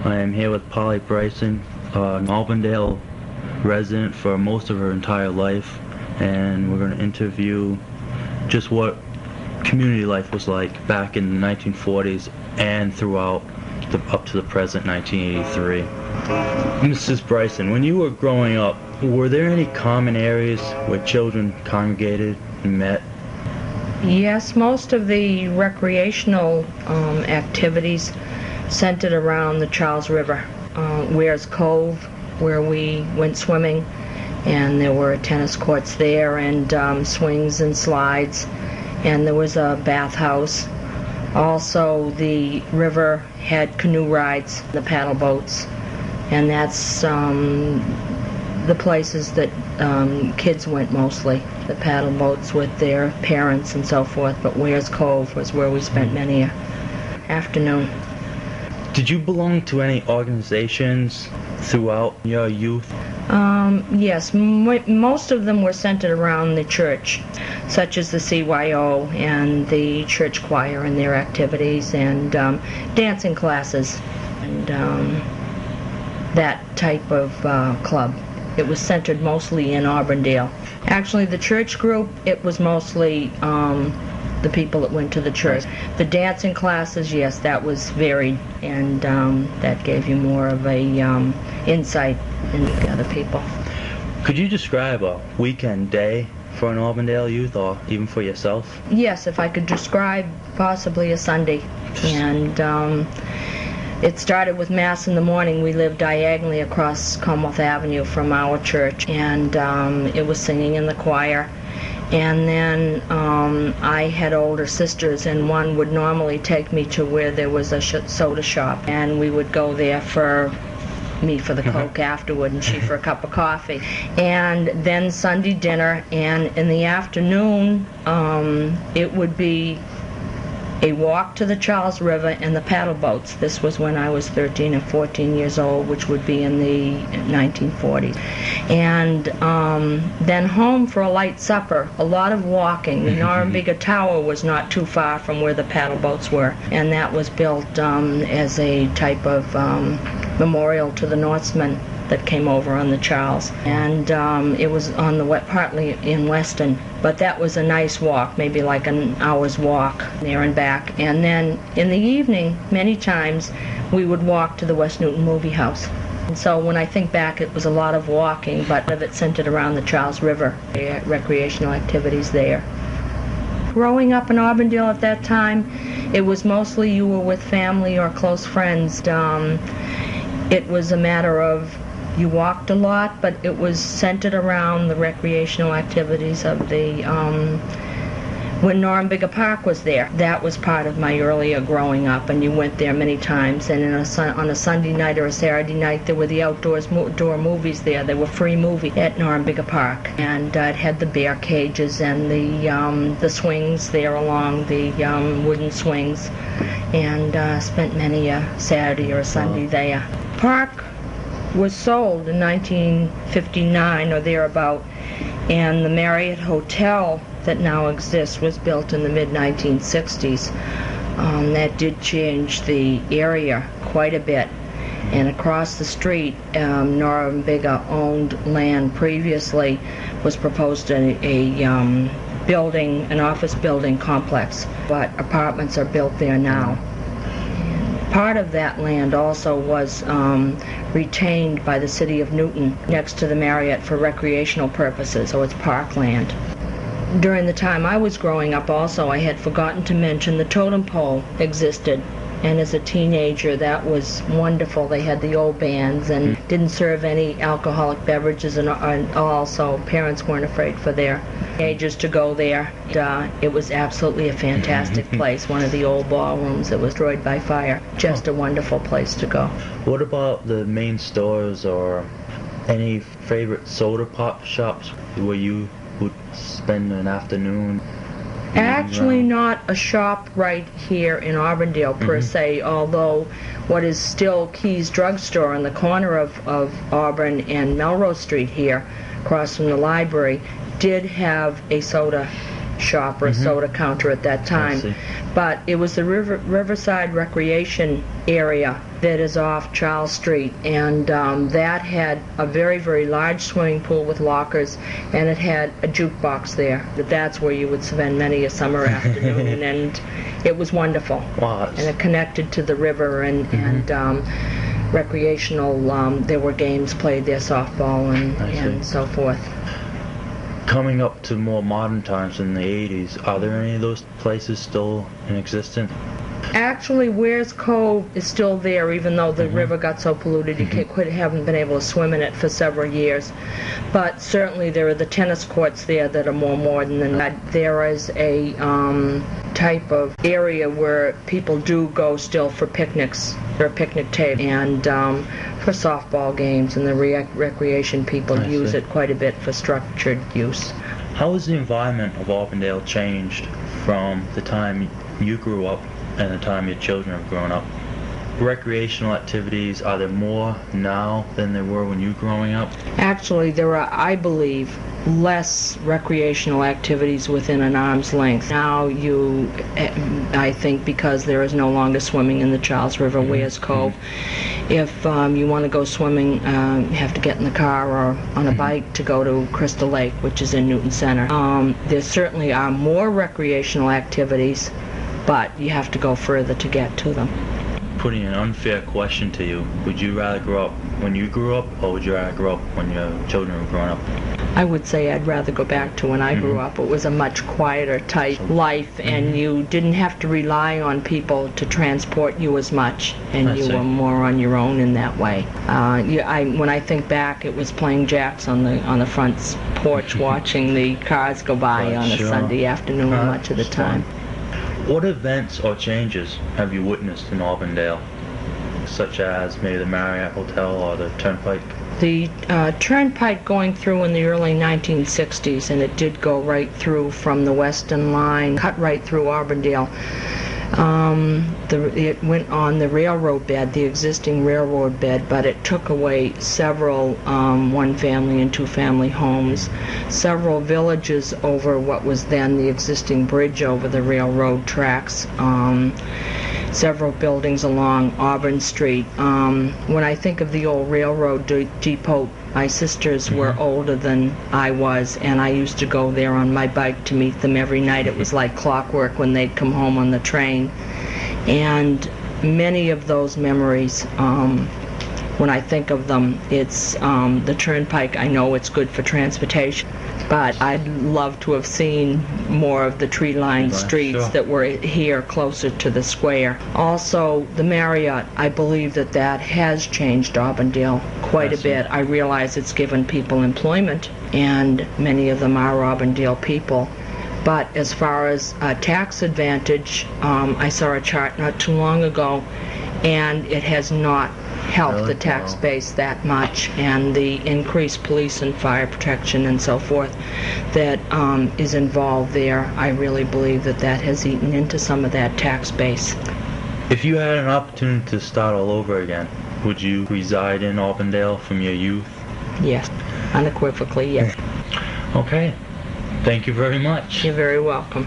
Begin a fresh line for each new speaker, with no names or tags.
I am here with Polly Bryson, an Auburndale resident for most of her entire life, and we're going to interview just what community life was like back in the 1940s and throughout up to the present 1983. Mrs. Bryson, when you were growing up, were there any common areas where children congregated and met?
Yes, most of the recreational activities centered around the Charles River. Weir's Cove, where we went swimming, and there were tennis courts there and swings and slides, and there was a bathhouse. Also, the river had canoe rides, the paddle boats, and that's the places that kids went mostly, the paddle boats with their parents and so forth, but Weir's Cove was where we spent many an afternoon.
Did you belong to any organizations throughout your youth?
Yes, most of them were centered around the church, such as the CYO and the church choir and their activities, and dancing classes, and that type of club. It was centered mostly in Auburndale. Actually, the church group, it was mostly the people that went to the church. The dancing classes, yes, that was varied, and that gave you more of a insight into the other people.
Could you describe a weekend day for an Auburndale youth, or even for yourself?
Yes, if I could describe possibly a Sunday. And it started with Mass in the morning. We lived diagonally across Commonwealth Avenue from our church, and it was singing in the choir. And then I had older sisters, and one would normally take me to where there was a soda shop, and we would go there for me for the Coke afterward, and she for a cup of coffee. And then Sunday dinner, and in the afternoon it would be a walk to the Charles River and the paddle boats. This was when I was 13 and 14 years old, which would be in the 1940s. And then home for a light supper, a lot of walking. The Norumbega Tower was not too far from where the paddle boats were, and that was built as a type of memorial to the Norsemen that came over on the Charles. And it was on the partly in Weston, but that was a nice walk, maybe like an hour's walk there and back. And then in the evening, many times, we would walk to the West Newton Movie House. And so when I think back, it was a lot of walking, but of it centered around the Charles River, recreational activities there. Growing up in Auburndale at that time, it was mostly you were with family or close friends. It was a matter of you walked a lot, but it was centered around the recreational activities of the when Norumbega Park was there. That was part of my earlier growing up, and you went there many times. And on a Sunday night or a Saturday night, there were the outdoor movies there. There were free movies at Norumbega Park, and it had the bear cages and the swings there along the wooden swings, and spent many a Saturday or a Sunday there. Park was sold in 1959 or thereabout, and the Marriott Hotel that now exists was built in the mid-1960s. That did change the area quite a bit. And across the street, Norumbega owned land previously, was proposed a building, an office building complex, but apartments are built there now. Part of that land also was retained by the city of Newton next to the Marriott for recreational purposes, so it's parkland. During the time I was growing up also, I had forgotten to mention the totem pole existed, and as a teenager that was wonderful. They had the old bands and didn't serve any alcoholic beverages and all, so parents weren't afraid for their teenagers to go there. It was absolutely a fantastic place, one of the old ballrooms that was destroyed by fire. Just a wonderful place to go.
What about the main stores or any favorite soda pop shops where you would spend an afternoon?
Actually not a shop right here in Auburndale per se, although what is still Key's Drugstore on the corner of Auburn and Melrose Street here, across from the library, did have a soda shop or a soda counter at that time. But it was the Riverside Recreation area that is off Charles Street, and that had a very, very large swimming pool with lockers, and it had a jukebox there. That's where you would spend many a summer afternoon, and it was wonderful.
Wow.
And it connected to the river, and recreational, there were games played there, softball and so forth.
Coming up to more modern times in the 80s, are there any of those places still in existence?
Actually, Weir's Cove is still there, even though the river got so polluted you haven't been able to swim in it for several years. But certainly there are the tennis courts there that are more modern than that. There is a type of area where people do go still for picnics, or a picnic table, and for softball games, and the recreation people use it quite a bit for structured use.
How has the environment of Auburndale changed from the time you grew up and the time your children have grown up? Recreational activities, are there more now than there were when you were growing up?
Actually, there are, I believe, less recreational activities within an arm's length. Now I think because there is no longer swimming in the Charles River, Weir's Cove, if you want to go swimming, you have to get in the car or on a bike to go to Crystal Lake, which is in Newton Center. There certainly are more recreational activities, but you have to go further to get to them.
Putting an unfair question to you, would you rather grow up when you grew up, or would you rather grow up when your children were growing up?
I would say I'd rather go back to when I grew up. It was a much quieter type life, and you didn't have to rely on people to transport you as much, and you were more on your own in that way. When I think back, it was playing jacks on the front porch, watching the cars go by on a Sunday afternoon much of the time.
What events or changes have you witnessed in Auburndale, such as maybe the Marriott Hotel or the Turnpike?
The Turnpike going through in the early 1960s, and it did go right through from the Western Line, cut right through Auburndale. It went on the railroad bed, the existing railroad bed, but it took away several one-family and two-family homes, several villages over what was then the existing bridge over the railroad tracks, several buildings along Auburn Street. When I think of the old railroad depot, my sisters were older than I was, and I used to go there on my bike to meet them every night. It was like clockwork when they'd come home on the train. And many of those memories, when I think of them, it's the Turnpike. I know it's good for transportation, but I'd love to have seen more of the tree-lined streets that were here closer to the square. Also, the Marriott, I believe that has changed Auburndale quite a bit. I realize it's given people employment, and many of them are Auburndale people. But as far as tax advantage, I saw a chart not too long ago, and it has not helped the tax base that much, and the increased police and fire protection and so forth that is involved there, I really believe that has eaten into some of that tax base.
If you had an opportunity to start all over again, would you reside in Auburndale from your youth?
Yes, unequivocally, yes.
Okay. Thank you very much.
You're very welcome.